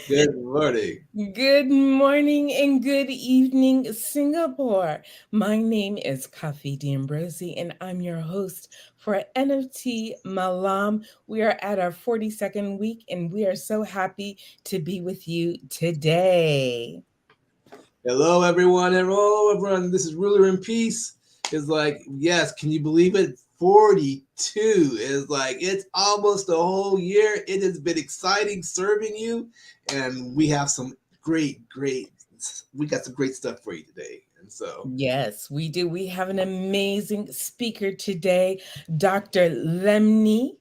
Good morning. Good morning and good evening, Singapore. My name is Kafi D'Ambrosi, and I'm your host for NFT Malam. We are at our 42nd week, and we are so happy to be with you today. Hello, everyone. Hello, everyone. This is Ruler in Peace. Is like, yes, can you believe it? 42 is like, it's almost a whole year. It has been exciting serving you. And we have some we got some great stuff for you today. And so, Yes, we do. We have an amazing speaker today, Dr. Lemni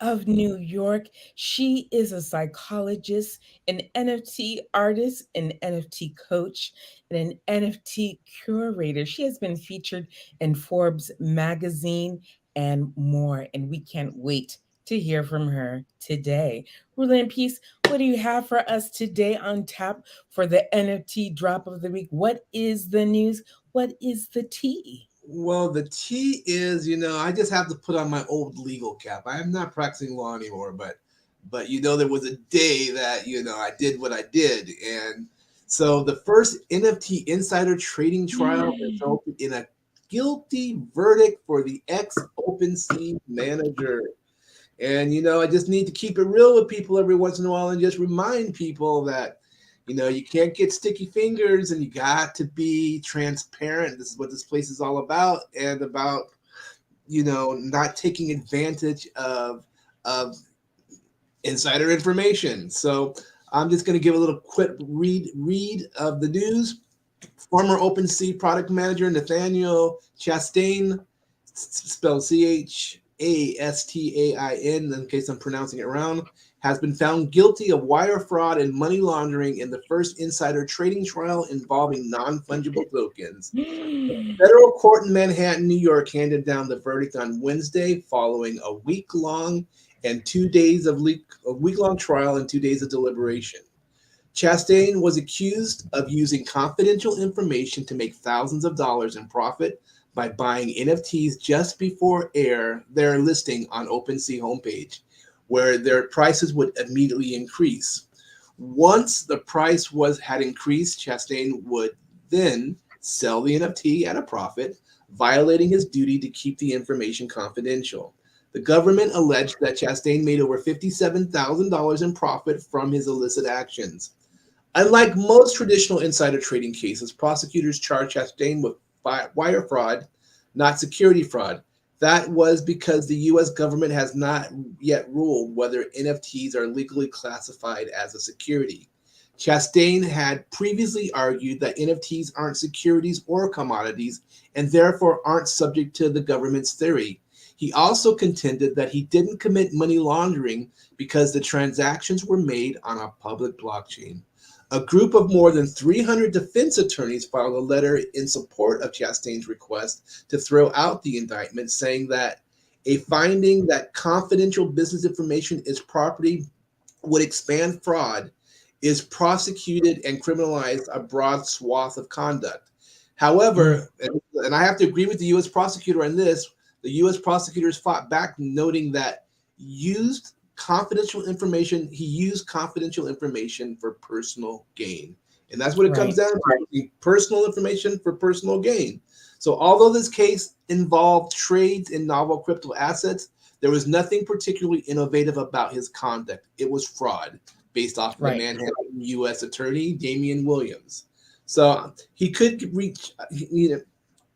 of New York. She is a psychologist, an NFT artist, an NFT coach, and an NFT curator. She has been featured in Forbes magazine and more, and we can't wait to hear from her today. Ruler in Peace, what do you have for us today on tap for the NFT drop of the week? What is the news? What is the tea? well, the tea is, I just have to put on my old legal cap. I am not practicing law anymore, but there was a day that I did what I did, and so the first NFT insider trading trial resulted in a guilty verdict for the ex OpenSea manager. And I just need to keep it real with people every once in a while and just remind people that you can't get sticky fingers and you got to be transparent. This is what this place is all about, and about not taking advantage of insider information. So I'm just going to give a little quick read of the news. Former OpenSea product manager Nathaniel Chastain, spelled Chastain, in case I'm pronouncing it wrong, has been found guilty of wire fraud and money laundering in the first insider trading trial involving non-fungible tokens. The federal court in Manhattan, New York, handed down the verdict on Wednesday following a week-long trial and 2 days of deliberation. Chastain was accused of using confidential information to make thousands of dollars in profit by buying NFTs just before their listing on OpenSea homepage, where their prices would immediately increase. Once the price had increased, Chastain would then sell the NFT at a profit, violating his duty to keep the information confidential. The government alleged that Chastain made over $57,000 in profit from his illicit actions. Unlike most traditional insider trading cases, prosecutors charged Chastain with wire fraud, not security fraud. That was because the U.S. government has not yet ruled whether NFTs are legally classified as a security. Chastain had previously argued that NFTs aren't securities or commodities and therefore aren't subject to the government's theory. He also contended that he didn't commit money laundering because the transactions were made on a public blockchain. A group of more than 300 defense attorneys filed a letter in support of Chastain's request to throw out the indictment, saying that a finding that confidential business information is property would expand fraud, is prosecuted and criminalized a broad swath of conduct. However, and I have to agree with the U.S. prosecutor on this, the U.S. prosecutors fought back, noting that he used confidential information for personal gain. And that's what it comes Right. down to, personal information for personal gain. So although this case involved trades in novel crypto assets, there was nothing particularly innovative about his conduct. It was fraud, based off of the Right. Manhattan U.S. attorney, Damian Williams. So he could reach,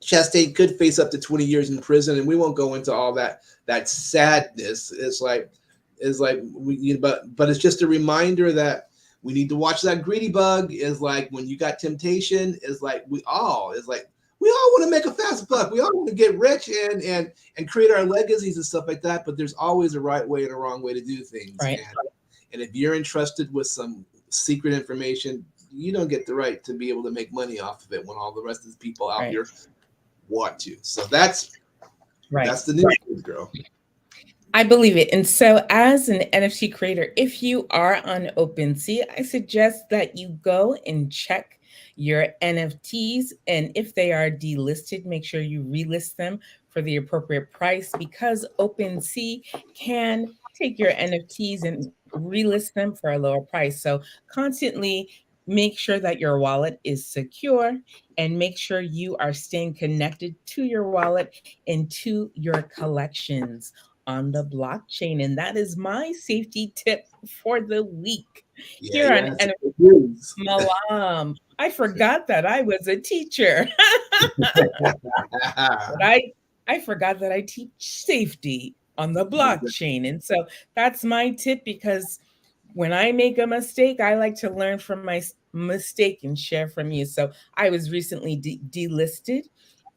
Chastain could face up to 20 years in prison, and we won't go into all that sadness. But it's just a reminder that we need to watch that greedy bug. Is like when you got temptation. We all want to make a fast buck. We all want to get rich and create our legacies and stuff like that. But there's always a right way and a wrong way to do things. Right. And if you're entrusted with some secret information, you don't get the right to be able to make money off of it when all the rest of the people out Right. here want to. So that's Right. the news, girl. I believe it. And so, as an NFT creator, if you are on OpenSea, I suggest that you go and check your NFTs. And if they are delisted, make sure you relist them for the appropriate price, because OpenSea can take your NFTs and relist them for a lower price. So constantly make sure that your wallet is secure, and make sure you are staying connected to your wallet and to your collections on the blockchain. And that is my safety tip for the week Yeah, here on yeah, some good news. Malam. I forgot that I was a teacher. But I forgot that I teach safety on the blockchain. And so that's my tip, because when I make a mistake, I like to learn from my mistake and share from you. So I was recently delisted,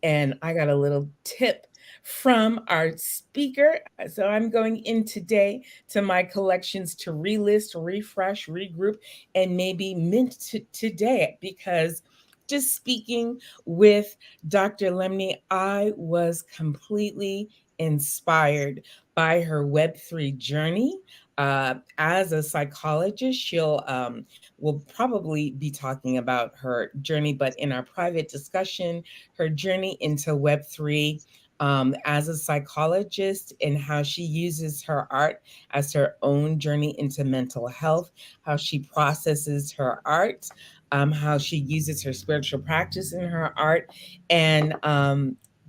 and I got a little tip from our speaker. So I'm going in today to my collections to relist, refresh, regroup, and maybe mint today, because just speaking with Dr. Lemney, I was completely inspired by her Web3 journey. As a psychologist, she'll will probably be talking about her journey, but in our private discussion, her journey into Web3 as a psychologist, and how she uses her art as her own journey into mental health, how she processes her art, how she uses her spiritual practice in her art, and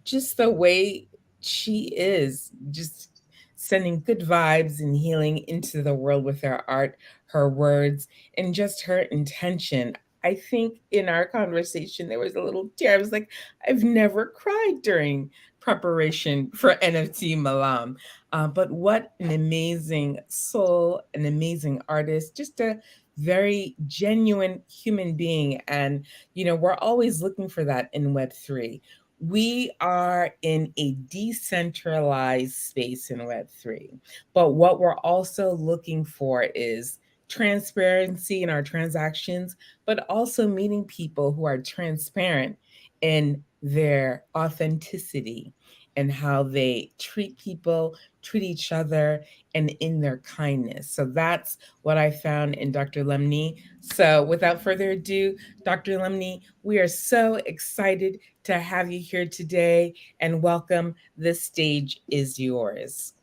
just the way she is, just sending good vibes and healing into the world with her art, her words, and just her intention. I think in our conversation, there was a little tear. I was like, I've never cried during preparation for NFT Malam. But what an amazing soul, an amazing artist, just a very genuine human being. And, we're always looking for that in Web3. We are in a decentralized space in Web3. But what we're also looking for is transparency in our transactions, but also meeting people who are transparent in their authenticity and how they treat people, treat each other, and in their kindness. So that's what I found in Dr. Lemney. So without further ado, Dr. Lemney, we are so excited to have you here today, and welcome. This stage is yours.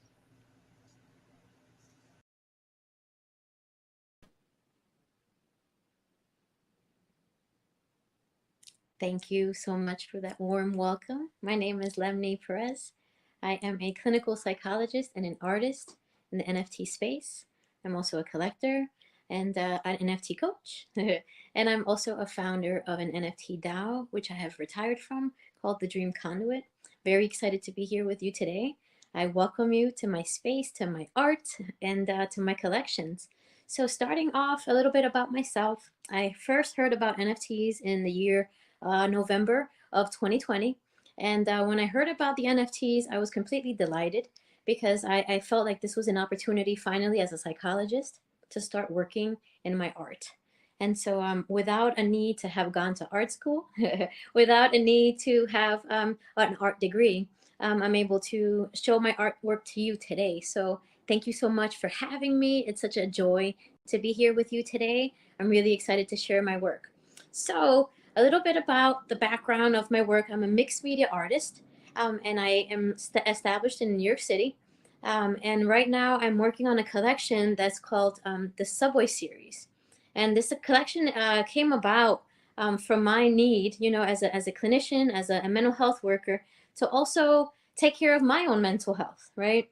Thank you so much for that warm welcome. My name is Lemney Perez. I am a clinical psychologist and an artist in the NFT space. I'm also a collector and an NFT coach. And I'm also a founder of an NFT DAO, which I have retired from, called the Dream Conduit. Very excited to be here with you today. I welcome you to my space, to my art, and to my collections. So starting off a little bit about myself, I first heard about NFTs in the year November of 2020. And when I heard about the NFTs, I was completely delighted, because I felt like this was an opportunity finally as a psychologist to start working in my art. And so without a need to have gone to art school, without a need to have an art degree, I'm able to show my artwork to you today. So thank you so much for having me. It's such a joy to be here with you today. I'm really excited to share my work. So a little bit about the background of my work. I'm a mixed media artist, and I am established in New York City. And right now I'm working on a collection that's called the Subway series. And this collection came about from my need, as a clinician, as a mental health worker, to also take care of my own mental health, right?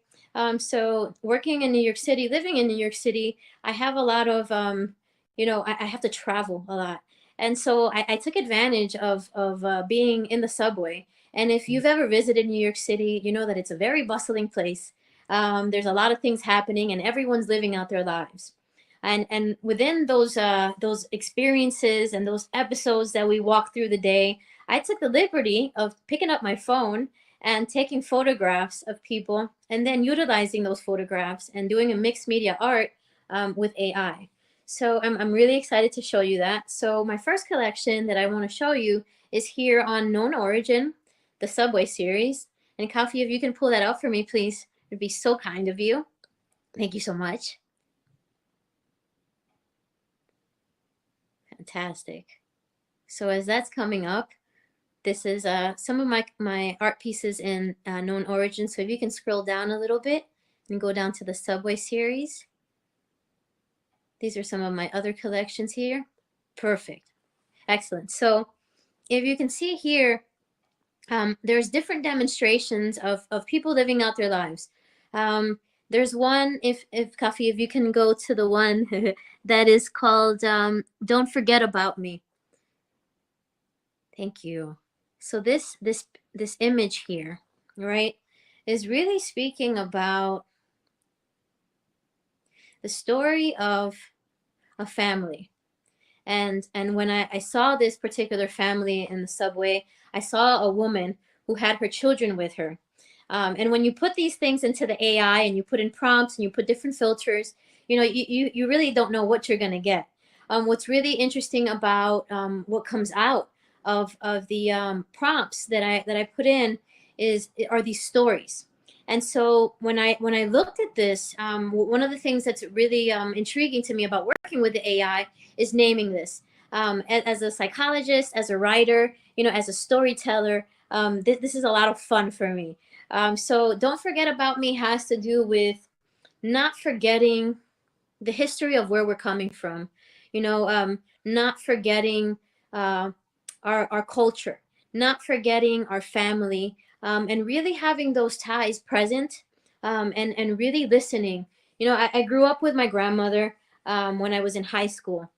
So working in New York City, living in New York City, I have a lot of, I have to travel a lot. And so I took advantage of being in the subway. And if you've ever visited New York City, you know that it's a very bustling place. There's a lot of things happening, and everyone's living out their lives. And within those experiences and those episodes that we walk through the day, I took the liberty of picking up my phone and taking photographs of people, and then utilizing those photographs and doing a mixed media art with AI. So I'm really excited to show you that. So my first collection that I want to show you is here on Known Origin, the Subway series. And Coffee, if you can pull that out for me, please, it'd be so kind of you. Thank you so much. Fantastic. So as that's coming up, this is some of my art pieces in Known Origin. So if you can scroll down a little bit and go down to the Subway series. These are some of my other collections here. Perfect. Excellent. So if you can see here, there's different demonstrations of people living out their lives. There's one, if Kafi, if you can go to the one that is called Don't Forget About Me. Thank you. So this image here, right, is really speaking about the story of a family. And when I saw this particular family in the subway, I saw a woman who had her children with her. And when you put these things into the AI and you put in prompts and you put different filters, you know, you really don't know what you're going to get. What's really interesting about what comes out of the prompts that I put in are these stories. And so when I looked at this, one of the things that's really intriguing to me about working with the AI is naming this. As a psychologist, as a writer, you know, as a storyteller, this is a lot of fun for me. So Don't Forget About Me has to do with not forgetting the history of where we're coming from, you know, not forgetting our culture, not forgetting our family, and really having those ties present, and really listening. You know, I grew up with my grandmother when I was in high school,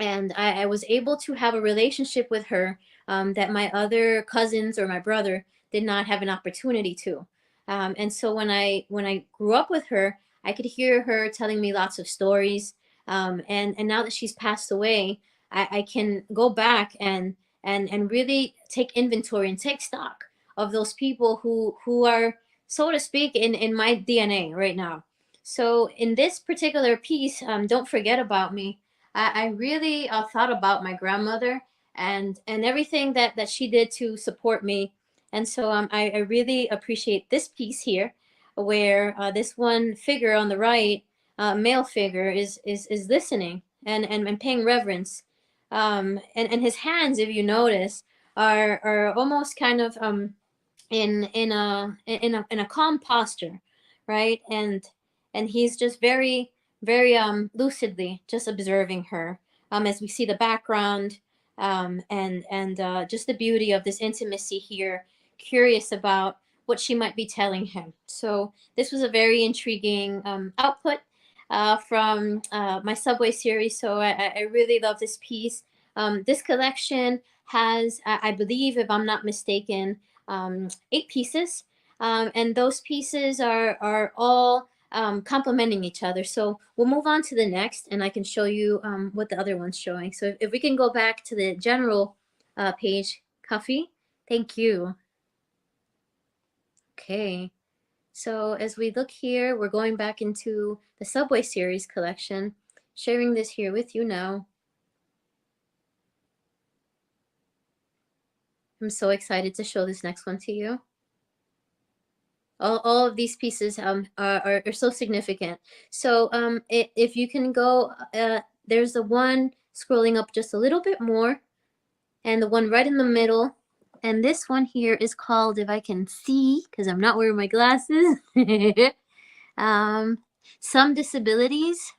and I was able to have a relationship with her that my other cousins or my brother did not have an opportunity to. And so when I grew up with her, I could hear her telling me lots of stories. And now that she's passed away, I can go back and really take inventory and take stock of those people who are, so to speak, in my DNA right now. So in this particular piece, Don't Forget About Me, I really thought about my grandmother and everything that she did to support me. And so I really appreciate this piece here, where this one figure on the right, male figure, is listening and paying reverence. And his hands, if you notice, are almost kind of in a calm posture, right? And he's just very lucidly just observing her, as we see the background, and just the beauty of this intimacy here, curious about what she might be telling him. So this was a very intriguing output from my Subway series. So I really love this piece. This collection has, I believe, if I'm not mistaken, 8 pieces, and those pieces are all complementing each other. So we'll move on to the next, and I can show you what the other one's showing. So if we can go back to the general page, Kafi, thank you. Okay, so as we look here, we're going back into the Subway series collection, sharing this here with you now. I'm so excited to show this next one to you. All of these pieces are so significant. So if you can go, there's the one scrolling up just a little bit more, and the one right in the middle. And this one here is called, if I can see, because I'm not wearing my glasses, Some Disabilities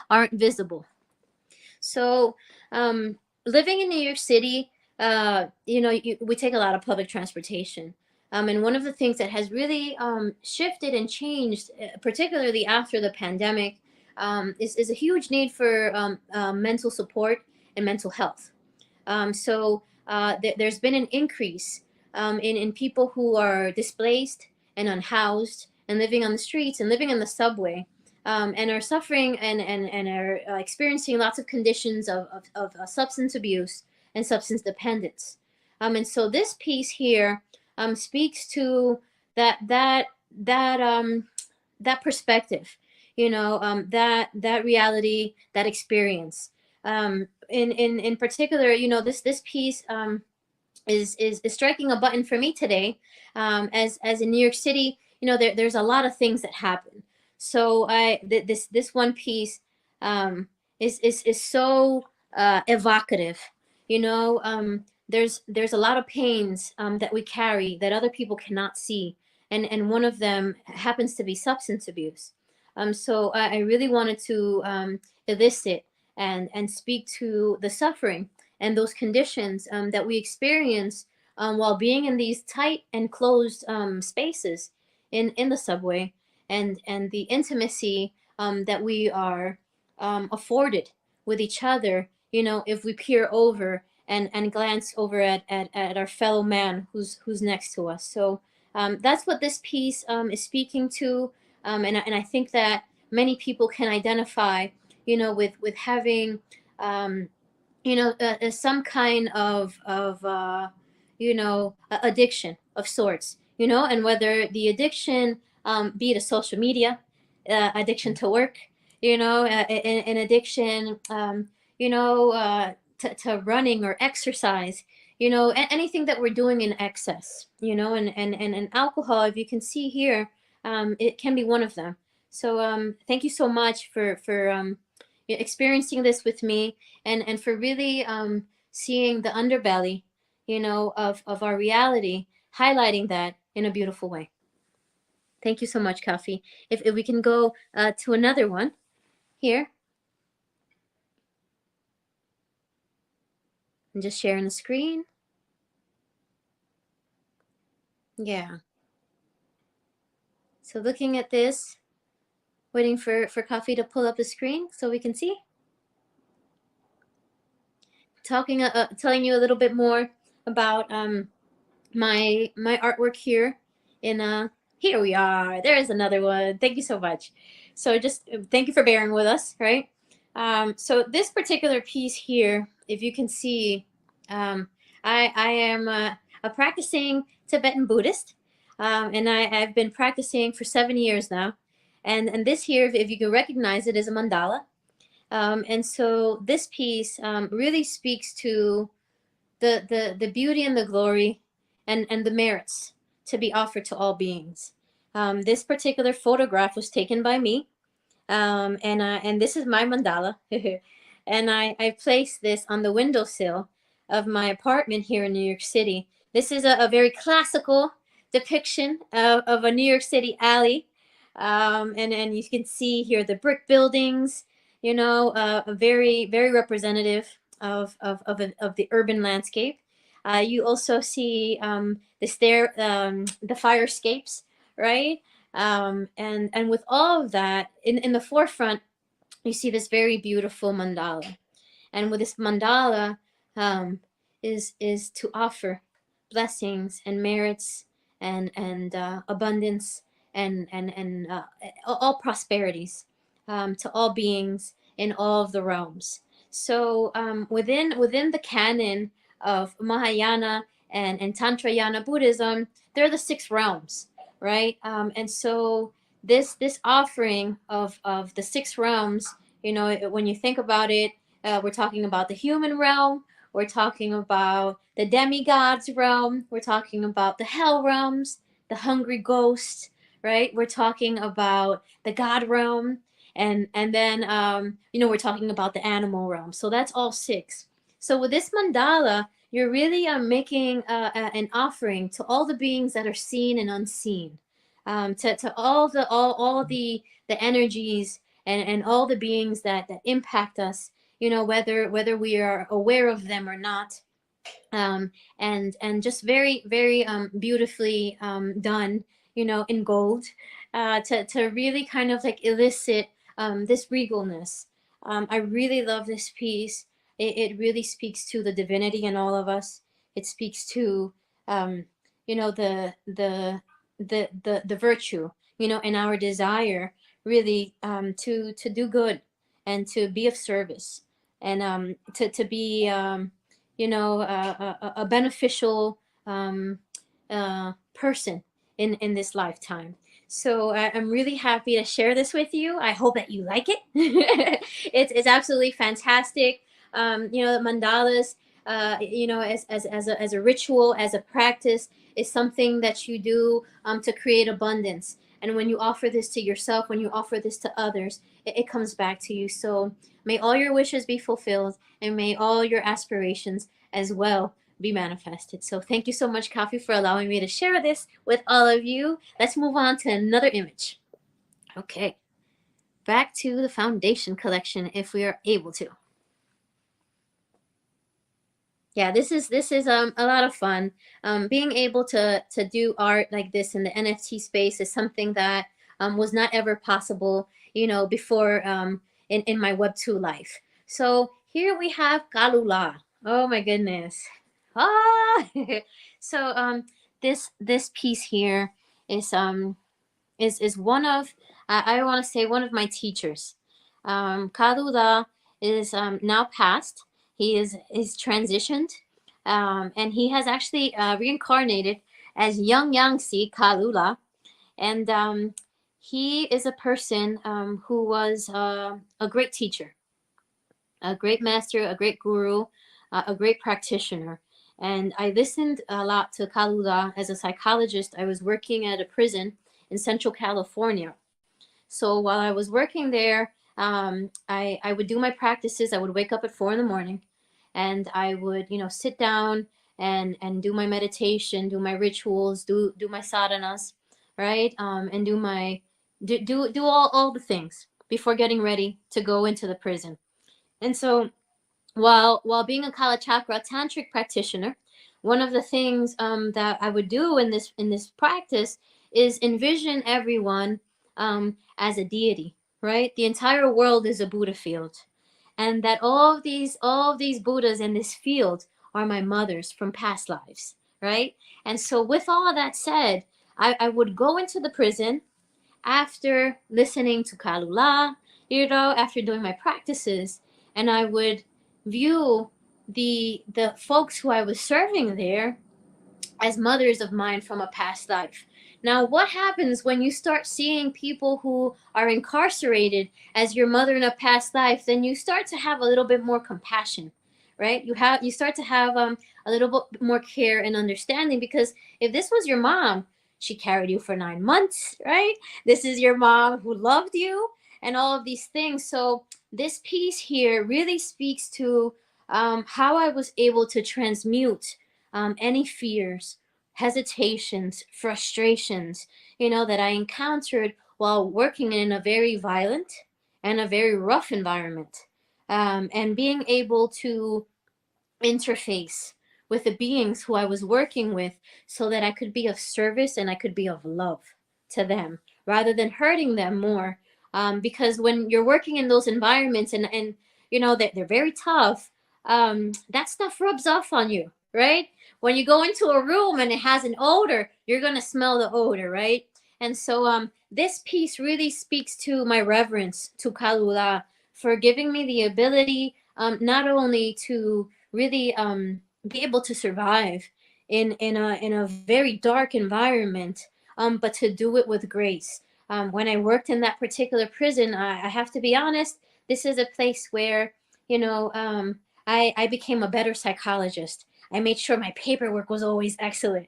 Aren't Visible. So living in New York City, you know, we take a lot of public transportation. And one of the things that has really shifted and changed, particularly after the pandemic, is a huge need for mental support and mental health. So there's been an increase in people who are displaced and unhoused and living on the streets and living in the subway, and are suffering and are experiencing lots of conditions of substance abuse and substance dependence. And so this piece here speaks to that perspective, you know, that reality, that experience. In particular, you know, this piece is striking a button for me today, as in New York City, you know, there's a lot of things that happen. So this one piece is so evocative, you know. There's a lot of pains that we carry that other people cannot see, and one of them happens to be substance abuse. So I really wanted to elicit and speak to the suffering and those conditions that we experience while being in these tight and closed spaces in the subway, and the intimacy that we are afforded with each other, if we peer over and glance over at our fellow man who's next to us. So that's what this piece is speaking to, and I think that many people can identify, with having some kind of addiction of sorts, and whether the addiction be to social media, addiction to work, an addiction, to running or exercise, anything that we're doing in excess, and alcohol, if you can see here, it can be one of them. So thank you so much for experiencing this with me, and for really seeing the underbelly, of our reality, highlighting that in a beautiful way. Thank you so much, Kafi. If we can go to another one here. I'm just sharing the screen. Yeah. So looking at this, waiting for Kafi to pull up the screen so we can see. Telling you a little bit more about my artwork here. Here we are. There's another one. Thank you so much. So just thank you for bearing with us, right? So this particular piece here, if you can see, I am a practicing Tibetan Buddhist, and I've been practicing for 7 years now. And this here, if you can recognize it, is a mandala. And so this piece really speaks to the beauty and the glory and the merits to be offered to all beings. This particular photograph was taken by me, and this is my mandala. And I placed this on the windowsill of my apartment here in New York City. This is a very classical depiction of a New York City alley. And you can see here the brick buildings, very, very representative of the urban landscape. You also see the fire escapes, right? And with all of that, in the forefront, you see this very beautiful mandala. And with this mandala is to offer blessings and merits and abundance and all prosperities to all beings in all of the realms. So within the canon of Mahayana and Tantrayana Buddhism, there are the 6 realms, right? And so this offering of the 6 realms, when you think about it, we're talking about the human realm, we're talking about the demigods realm, we're talking about the hell realms, the hungry ghost, right? We're talking about the God realm, and then we're talking about the animal realm. So that's all 6. So with this mandala, you're really making an offering to all the beings that are seen and unseen, to all the energies and all the beings that impact us, whether we are aware of them or not. And just very, very beautifully done, in gold, to really kind of like elicit this regalness. I really love this piece. It really speaks to the divinity in all of us. It speaks to the virtue, and our desire really to do good and to be of service, and to be a beneficial person in this lifetime. So I'm really happy to share this with you. I hope that you like it. It's absolutely fantastic. The mandalas, as a ritual, as a practice, is something that you do to create abundance. And when you offer this to yourself, when you offer this to others, it comes back to you. So may all your wishes be fulfilled, and may all your aspirations as well be manifested. So thank you so much, Kafi, for allowing me to share this with all of you. Let's move on to another image. Okay. back to the foundation collection if we are able to. Yeah, this is a lot of fun. Being able to do art like this in the NFT space is something that was not ever possible, before in my Web2 life. So here we have Kalula. Oh my goodness. Ah! So this piece here is one of, I want to say, one of my teachers. Kalula is now passed. He's transitioned, and he has actually reincarnated as Young Yangsi Kalula, and he is a person who was a great teacher, a great master, a great guru, a great practitioner. And I listened a lot to Kalula as a psychologist. I was working at a prison in Central California. So while I was working there, I would do my practices. I would wake up at 4 in the morning, and I would, sit down and do my meditation, do my rituals, do my sadhanas, right? And do all the things before getting ready to go into the prison. And so while being a Kalachakra tantric practitioner, one of the things that I would do in this practice is envision everyone as a deity, right? The entire world is a Buddha field, and that all of these Buddhas in this field are my mothers from past lives, right? And so with all that said, I would go into the prison after listening to Kalula, after doing my practices, and I would view the folks who I was serving there as mothers of mine from a past life. Now, what happens when you start seeing people who are incarcerated as your mother in a past life? Then you start to have a little bit more compassion, right? You start to have a little bit more care and understanding, because if this was your mom, she carried you for 9 months, right? This is your mom who loved you and all of these things. So this piece here really speaks to how I was able to transmute any fears, hesitations, frustrations, that I encountered while working in a very violent and a very rough environment, and being able to interface with the beings who I was working with so that I could be of service and I could be of love to them rather than hurting them more. Because when you're working in those environments and that they're very tough, that stuff rubs off on you, right? When you go into a room and it has an odor, you're going to smell the odor, right? And so this piece really speaks to my reverence to Kalula for giving me the ability not only to really be able to survive in a very dark environment, but to do it with grace. When I worked in that particular prison, I have to be honest, this is a place where, I became a better psychologist. I made sure my paperwork was always excellent,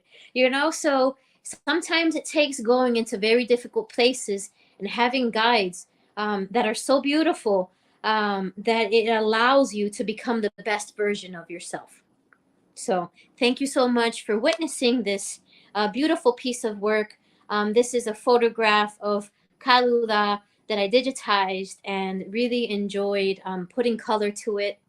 so sometimes it takes going into very difficult places and having guides that are so beautiful that it allows you to become the best version of yourself. So thank you so much for witnessing this beautiful piece of work. This is a photograph of Kalula that I digitized and really enjoyed putting color to it.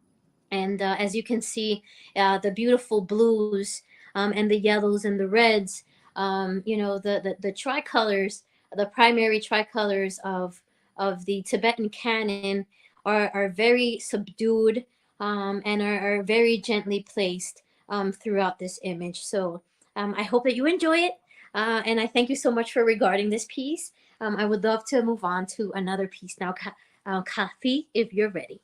And as you can see, the beautiful blues and the yellows and the reds, the tricolors, the primary tricolors of the Tibetan canon are very subdued and are very gently placed throughout this image. So I hope that you enjoy it. And I thank you so much for regarding this piece. I would love to move on to another piece now. Kathy, if you're ready.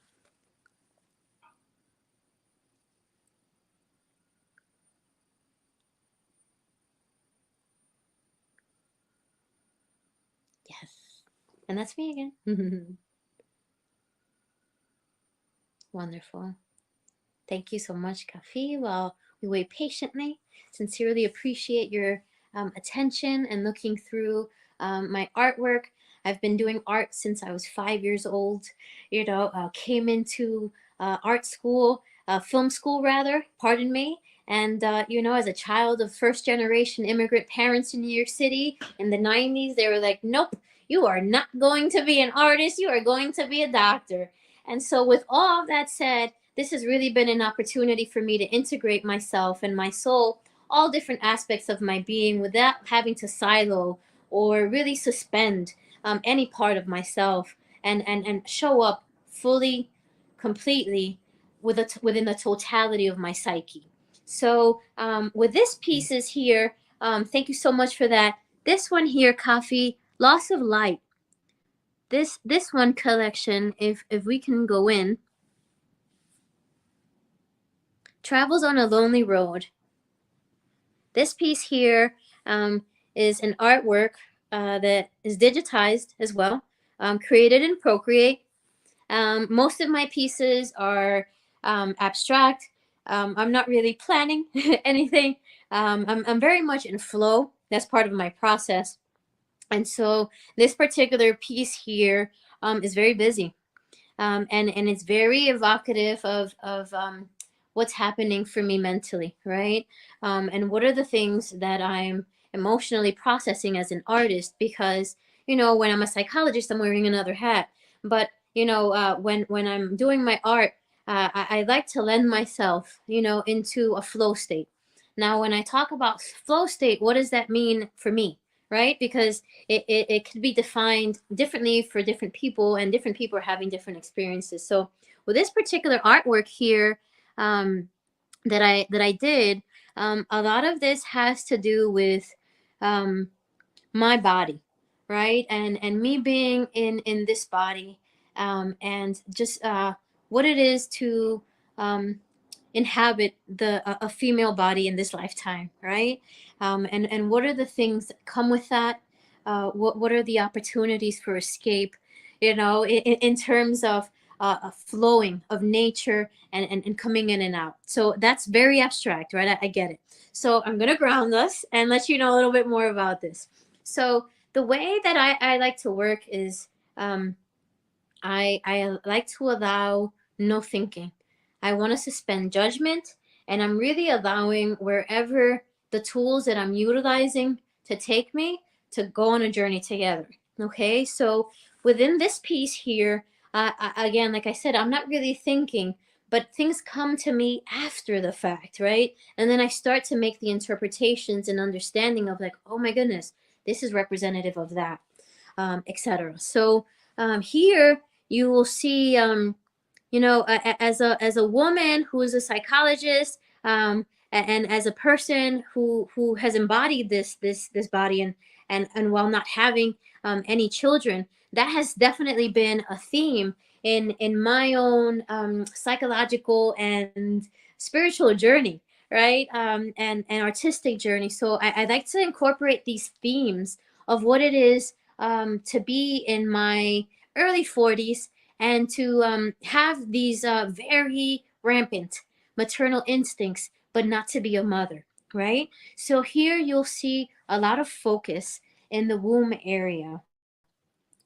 Yes. And that's me again. Wonderful. Thank you so much, Kafi. While we wait patiently, sincerely appreciate your attention and looking through my artwork. I've been doing art since I was 5 years old. Came into art school, film school rather, pardon me. And, as a child of first generation immigrant parents in New York City in the 90s, they were like, nope, You are not going to be an artist. You are going to be a doctor. And so, with all of that said, this has really been an opportunity for me to integrate myself and my soul, all different aspects of my being, without having to silo or really suspend any part of myself, and show up fully, completely within the totality of my psyche. So with this pieces here, thank you so much for that. This one here, Coffee, Loss of Light. This one collection, if we can go in, travels on a lonely road. This piece here is an artwork that is digitized as well, created in Procreate. Most of my pieces are abstract. I'm not really planning anything. I'm very much in flow. That's part of my process. And so this particular piece here is very busy. And it's very evocative of what's happening for me mentally, right? And what are the things that I'm emotionally processing as an artist, because, you know, when I'm a psychologist, I'm wearing another hat. But, you know, when I'm doing my art, I like to lend myself, you know, into a flow state. Now, when I talk about flow state, what does that mean for me, right? Because it could be defined differently for different people, and different people are having different experiences. So with this particular artwork here, that I did, a lot of this has to do with my body, right? And me being in this body, and just what it is to inhabit a female body in this lifetime, right? And what are the things that come with that? What are the opportunities for escape? You know, in terms of flowing of nature, and coming in and out. So that's very abstract, right? I get it. So I'm going to ground us and let you know a little bit more about this. So the way that I like to work is I like to allow no thinking. I want to suspend judgment, and I'm really allowing wherever the tools that I'm utilizing to take me to go on a journey together. Okay, so within this piece here, again, like I said, I'm not really thinking, but things come to me after the fact, right? And then I start to make the interpretations and understanding of, like, oh my goodness, this is representative of that, etc. So here you will see, you know, as a woman who is a psychologist, and as a person who has embodied this body, and while not having any children, that has definitely been a theme in my own psychological and spiritual journey, right? And artistic journey. So I like to incorporate these themes of what it is to be in my early 40s, and to have these very rampant maternal instincts, but not to be a mother, right? So here you'll see a lot of focus in the womb area.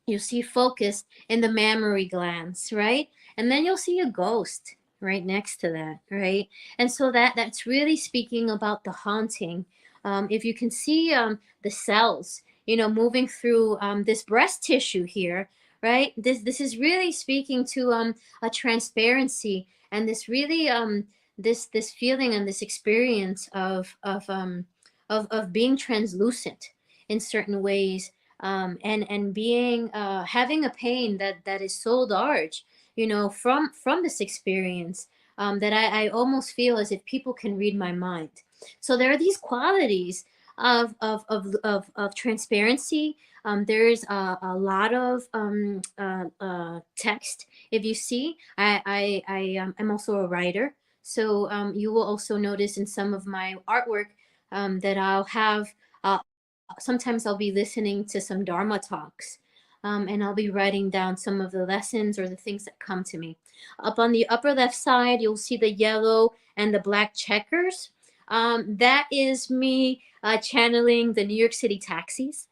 You'll see focus in the mammary glands, right? And then you'll see a ghost right next to that, right? And so that's really speaking about the haunting. If you can see the cells, you know, moving through this breast tissue here, right? This is really speaking to a transparency, and this really this feeling and this experience of being translucent in certain ways, and being having a pain that is so large, you know, from this experience, that I almost feel as if people can read my mind. So there are these qualities of transparency. There's a lot of text. If you see, I'm also a writer, so you will also notice in some of my artwork that I'll have. Sometimes I'll be listening to some Dharma talks, and I'll be writing down some of the lessons or the things that come to me. Up on the upper left side, you'll see the yellow and the black checkers. That is me channeling the New York City taxis.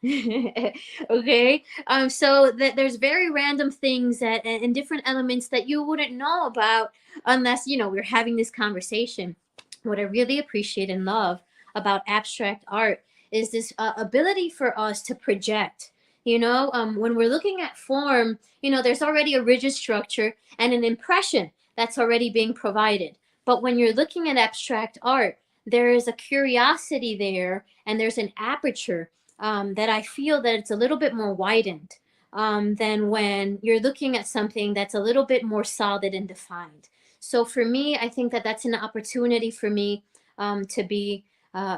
Okay. So there's very random things that and different elements that you wouldn't know about unless, you know, we're having this conversation. What I really appreciate and love about abstract art is this ability for us to project, When we're looking at form, there's already a rigid structure and an impression that's already being provided. But when you're looking at abstract art, there is a curiosity there, and there's an aperture that I feel that it's a little bit more widened than when you're looking at something that's a little bit more solid and defined. So for me, I think that that's an opportunity for me to be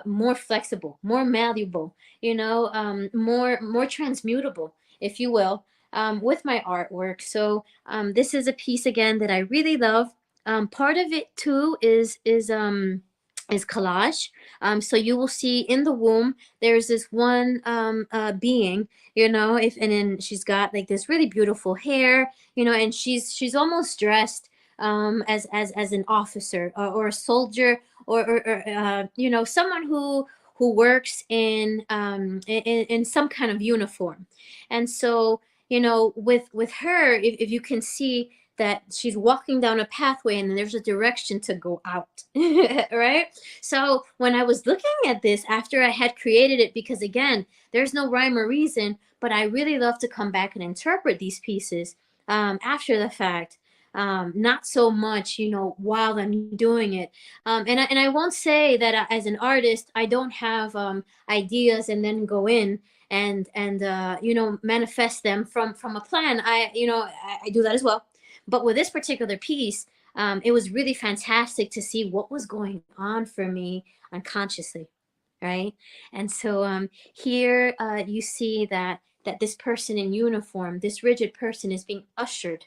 more flexible, more malleable, more transmutable, if you will, with my artwork. So this is a piece again that I really love. Part of it too is collage. So you will see in the womb there's this one being, and then she's got like this really beautiful hair, and she's almost dressed as an officer or a soldier or someone who works in some kind of uniform. And so with her, if you can see that she's walking down a pathway and there's a direction to go out, right? So when I was looking at this after I had created it, because again, there's no rhyme or reason, but I really love to come back and interpret these pieces after the fact. Not so much, while I'm doing it. And I won't say that as an artist, I don't have ideas and then go in and manifest them from a plan. I do that as well. But with this particular piece, it was really fantastic to see what was going on for me unconsciously, right? And so here you see that this person in uniform, this rigid person, is being ushered,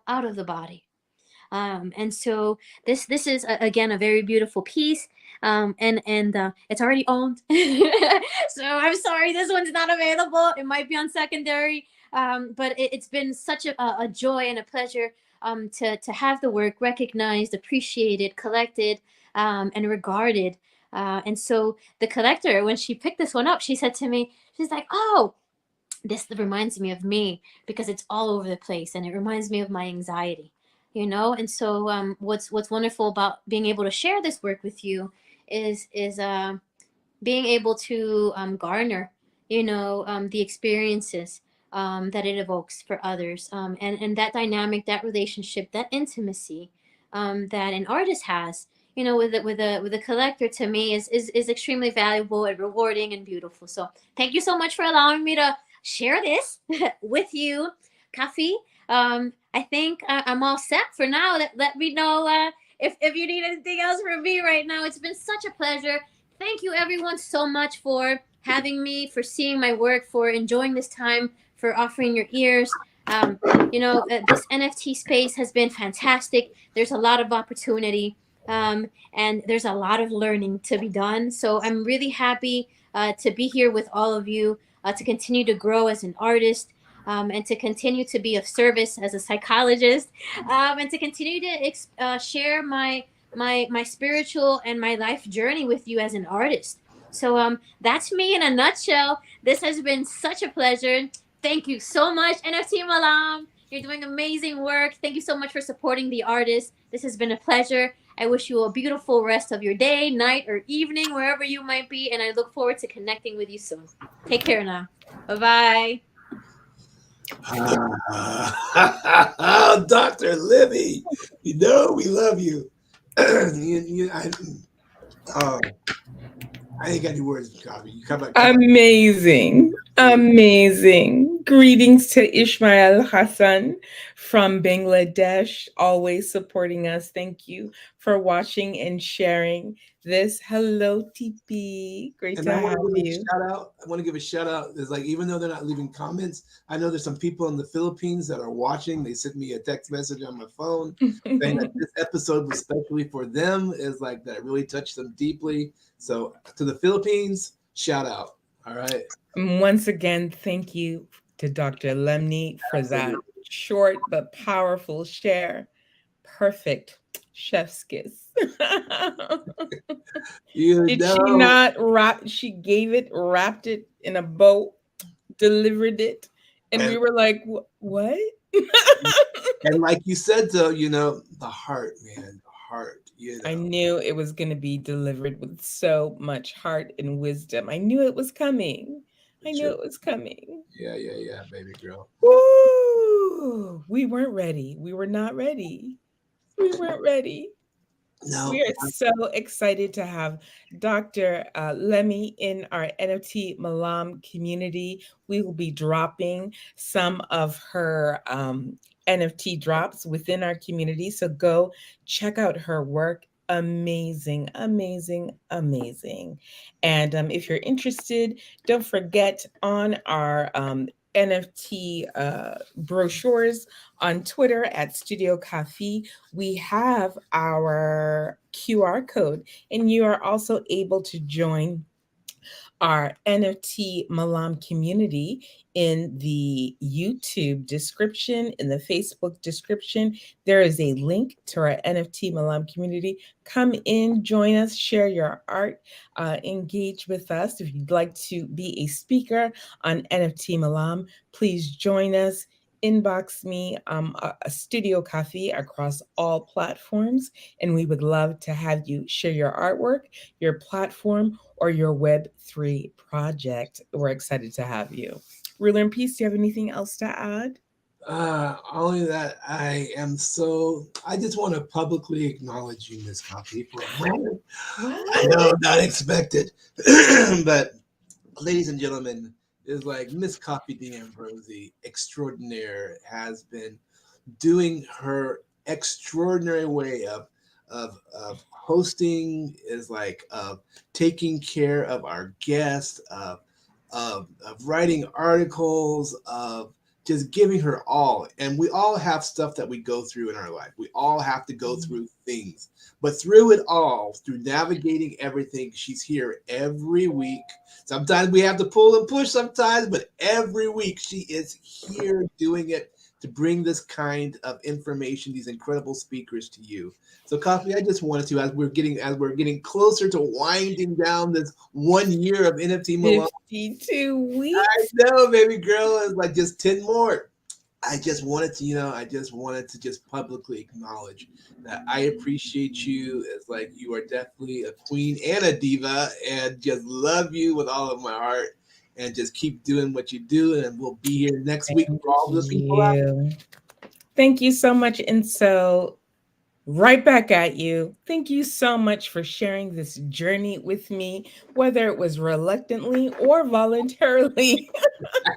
out of the body. And so this is again a very beautiful piece, and it's already owned. So I'm sorry this one's not available. It might be on secondary, but it's been such a joy and a pleasure to have the work recognized, appreciated, collected, and regarded. And so the collector, when she picked this one up, she said to me, she's like, "Oh, this reminds me of me because it's all over the place, and it reminds me of my anxiety." And so what's wonderful about being able to share this work with you is being able to garner the experiences that it evokes for others, and that dynamic, that relationship, that intimacy that an artist has with a collector, to me is extremely valuable and rewarding and beautiful. So thank you so much for allowing me to share this with you, Kafi. I think I'm all set for now. Let me know if you need anything else from me right now. It's been such a pleasure. Thank you everyone so much for having me, for seeing my work, for enjoying this time, for offering your ears. This NFT space has been fantastic. There's a lot of opportunity, and there's a lot of learning to be done. So I'm really happy to be here with all of you, to continue to grow as an artist, and to continue to be of service as a psychologist, and to continue to share my spiritual and my life journey with you as an artist. So that's me in a nutshell. This has been such a pleasure. Thank you so much, NFT Malam. You're doing amazing work. Thank you so much for supporting the artist. This has been a pleasure. I wish you a beautiful rest of your day, night, or evening, wherever you might be, and I look forward to connecting with you soon. Take care now. Bye-bye. Dr. Libby, we love you. I ain't got any words, Kavi. You come back. Amazing. Amazing. Greetings to Ismail Hassan from Bangladesh, always supporting us. Thank you for watching and sharing this. Hello, TP. Great And to I have want to give you. a shout out. I want to give a shout out. There's like, even though they're not leaving comments, I know there's some people in the Philippines that are watching. They sent me a text message on my phone saying that this episode was specially for them. Is like that really touched them deeply. So to the Philippines, shout out. All right. Once again, thank you to Dr. Lemney for that short but powerful share. Perfect. Chef's kiss. Did she not wrap? She gave it, wrapped it in a bow, delivered it, and we were like, "What?" And like you said, though, the heart, man, the heart. I knew it was going to be delivered with so much heart and wisdom. I knew it was coming. I knew Sure. it was coming. Yeah, baby girl. Woo! We weren't ready. We were not ready. We weren't ready. No, We are so excited to have Dr. Lemmy in our NFT Malam community. We will be dropping some of her NFT drops within our community. So go check out her work. Amazing, amazing, amazing. And if you're interested, don't forget on our NFT brochures on Twitter at Studio Cafe, we have our QR code, and you are also able to join our NFT Malam community in the YouTube description, in the Facebook description. There is a link to our NFT Malam community. Come in, join us, share your art, engage with us. If you'd like to be a speaker on NFT Malam, please join us. Inbox me a studio cafe across all platforms, and we would love to have you share your artwork, your platform, or your Web3 project. We're excited to have you. Ruler and Peace, do you have anything else to add? only that I just want to publicly acknowledge you, Miss Coffee, for a moment. I What? know, not expected, but ladies and gentlemen, is like Miss Coffee D'Ambrosi extraordinaire has been doing her extraordinary way of hosting, is like of taking care of our guests, of writing articles, of just giving her all. And we all have stuff that we go through in our life. We all have to go through things. But through it all, through navigating everything, she's here every week. Sometimes we have to pull and push sometimes, but every week she is here doing it to bring this kind of information, these incredible speakers to you. So, Coffee, I just wanted to, as we're getting closer to winding down this 1 year of NFT Milan. 52 I weeks? know, baby girl, is like just 10 more. I just wanted to just publicly acknowledge that I appreciate you. It's like you are definitely a queen and a diva, and just love you with all of my heart. And just keep doing what you do, and we'll be here next week Thank for all the people out. you. Thank you so much. And so, right back at you. Thank you so much for sharing this journey with me, whether it was reluctantly or voluntarily.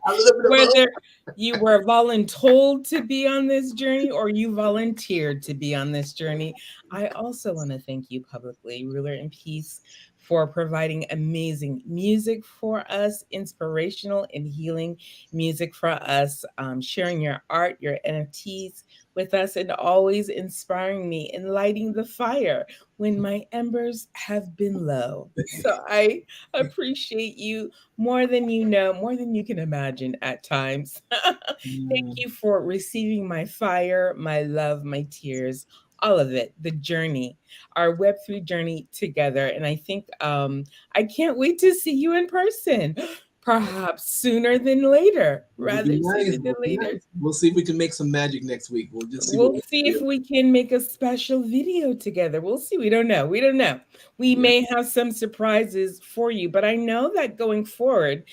A little bit of both. Whether you were voluntold to be on this journey or you volunteered to be on this journey, I also want to thank you publicly, Ruler and Peace, for providing amazing music for us, inspirational and healing music for us, sharing your art, your NFTs with us, and always inspiring me and lighting the fire when my embers have been low. So I appreciate you more than you know, more than you can imagine at times. Thank Mm. you for receiving my fire, my love, my tears, all of it, the journey, our Web3 journey together. And I think I can't wait to see you in person, perhaps sooner than later, Would be rather nice. sooner than Would be later. nice. We'll see if we can make some magic next week. We'll just see what We'll we see can if do. we can make a special video together. We'll see. We don't know. We don't know. We Yeah. may have some surprises for you, but I know that going forward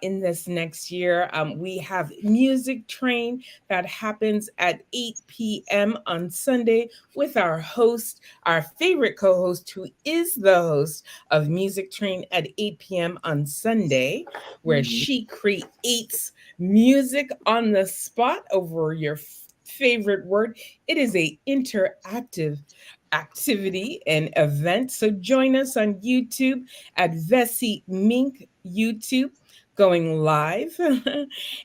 in this next year, we have Music Train that happens at 8 p.m. on Sunday with our host, our favorite co host, who is the host of Music Train at 8 p.m. on Sunday, where Mhm. she creates music on the spot over your favorite word. It is a interactive activity and event. So join us on YouTube at Vessi Mink YouTube going live.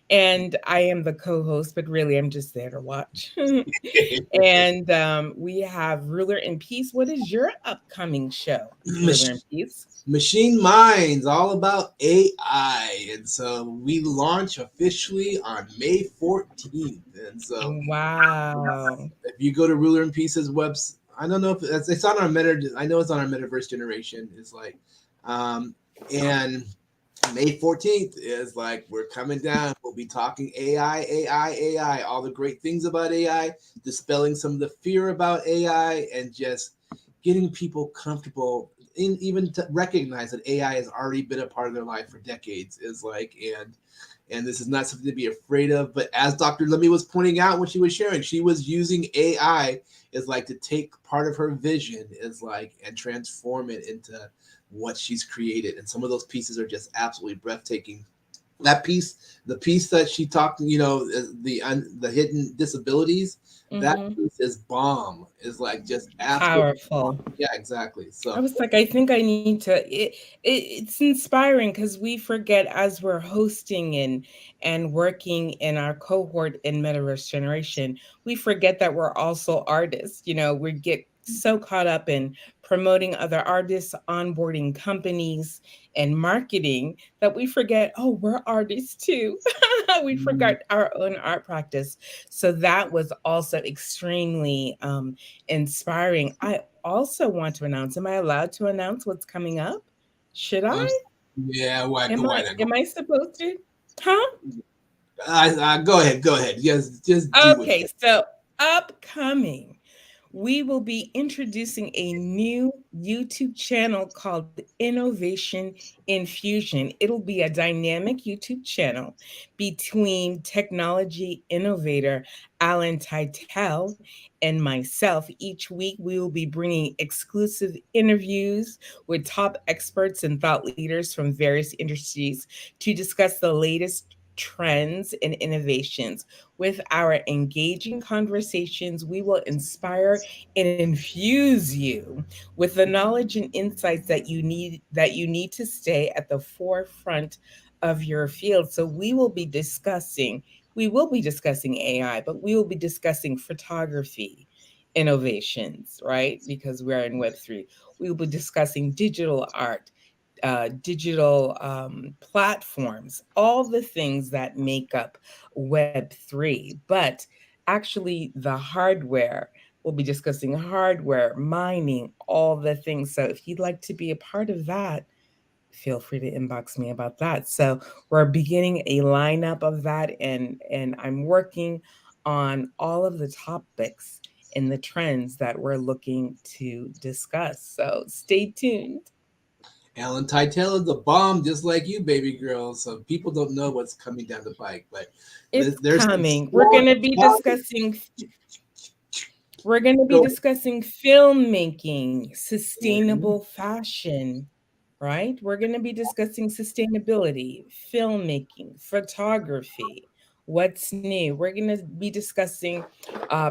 And I am the co-host, but really I'm just there to watch. And we have Ruler in Peace. What is your upcoming show, Ruler in Mach- Peace? Machine Minds, all about AI. And so we launch officially on May 14th. And so Wow. if you go to Ruler and Pieces website, I don't know if it's on our I know it's on our Metaverse generation. It's like, and May 14th is like we're coming down. We'll be talking AI, all the great things about AI, dispelling some of the fear about AI, and just getting people comfortable even to recognize that AI has already been a part of their life for decades. Is like, and this is not something to be afraid of. But as Dr. Lemmy was pointing out when she was sharing, she was using AI is like to take part of her vision is like and transform it into what she's created. And some of those pieces are just absolutely breathtaking. That piece, the piece that she talked, the hidden disabilities, that piece is bomb. Is like just absolutely powerful. bomb. Yeah, exactly. So I was like, I think I need to. It's inspiring because we forget as we're hosting and working in our cohort in Metaverse Generation, we forget that we're also artists. We get so caught up in promoting other artists, onboarding companies, and marketing that we forget, oh, we're artists too. We forgot our own art practice. So that was also extremely inspiring. I also want to announce, am I allowed to announce what's coming up? Should I? Yeah, why Am not? I supposed to? Huh? Go ahead. Yes, just do Okay, it. so upcoming, we will be introducing a new YouTube channel called Innovation Infusion. It'll be a dynamic YouTube channel between technology innovator Alan Titel and myself. Each week, we will be bringing exclusive interviews with top experts and thought leaders from various industries to discuss the latest trends and innovations. With our engaging conversations, we will inspire and infuse you with the knowledge and insights that you need to stay at the forefront of your field. So we will be discussing AI, but we will be discussing photography innovations, right? Because we're in Web3. We will be discussing digital art, digital platforms, all the things that make up Web3. But actually, the hardware, we'll be discussing hardware, mining, all the things. So if you'd like to be a part of that, feel free to inbox me about that. So we're beginning a lineup of that, and I'm working on all of the topics and the trends that we're looking to discuss. So stay tuned. Alan Titel is a bomb, just like you, baby girl. So people don't know what's coming down the pike, but It's there's some coming. We're going to be discussing filmmaking, sustainable fashion, right? We're going to be discussing sustainability, filmmaking, photography, what's new. We're going to be discussing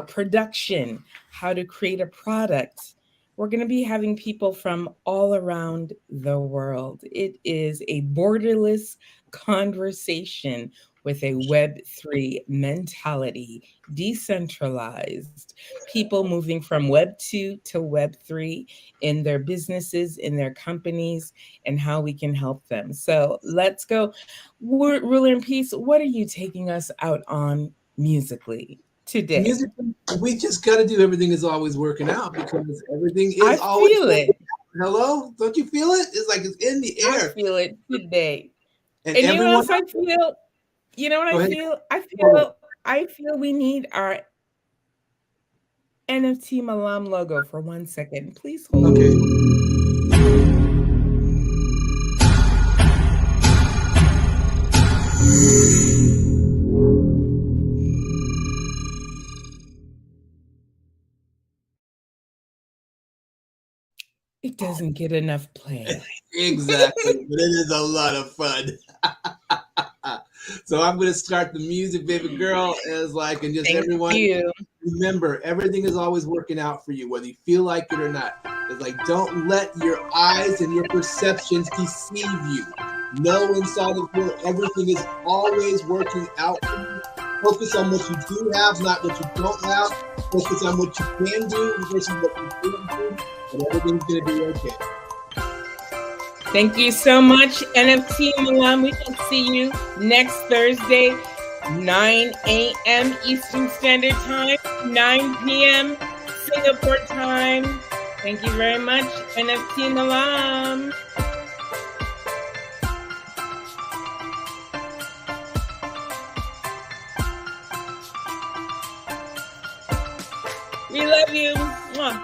production, how to create a product. We're going to be having people from all around the world. It is a borderless conversation with a Web3 mentality, decentralized, people moving from Web2 to Web3 in their businesses, in their companies, and how we can help them. So let's go. Ruler in Peace, what are you taking us out on musically today? music. We just got to do everything is always working out because everything I is always feel working it. out. Hello, don't you feel it? It's like it's in the I air. feel it today. And And you know what everyone, else I feel? You know what go I ahead. feel? Go ahead. I feel we need our NFT Malam logo for 1 second. Please hold. Okay. It doesn't get enough play. Exactly, but it is a lot of fun. So I'm going to start the music, baby girl, as like, and just Thank everyone you. remember, everything is always working out for you, whether you feel like it or not. It's like, don't let your eyes and your perceptions deceive you. Know inside of you, everything is always working out for you. Focus on what you do have, not what you don't have. Focus on what you can do versus what you can't do, and everything's going to be okay. Thank you so much, NFT Malam. We will see you next Thursday, 9 a.m. Eastern Standard Time, 9 p.m. Singapore time. Thank you very much, NFT Malam. We love you. Mwah.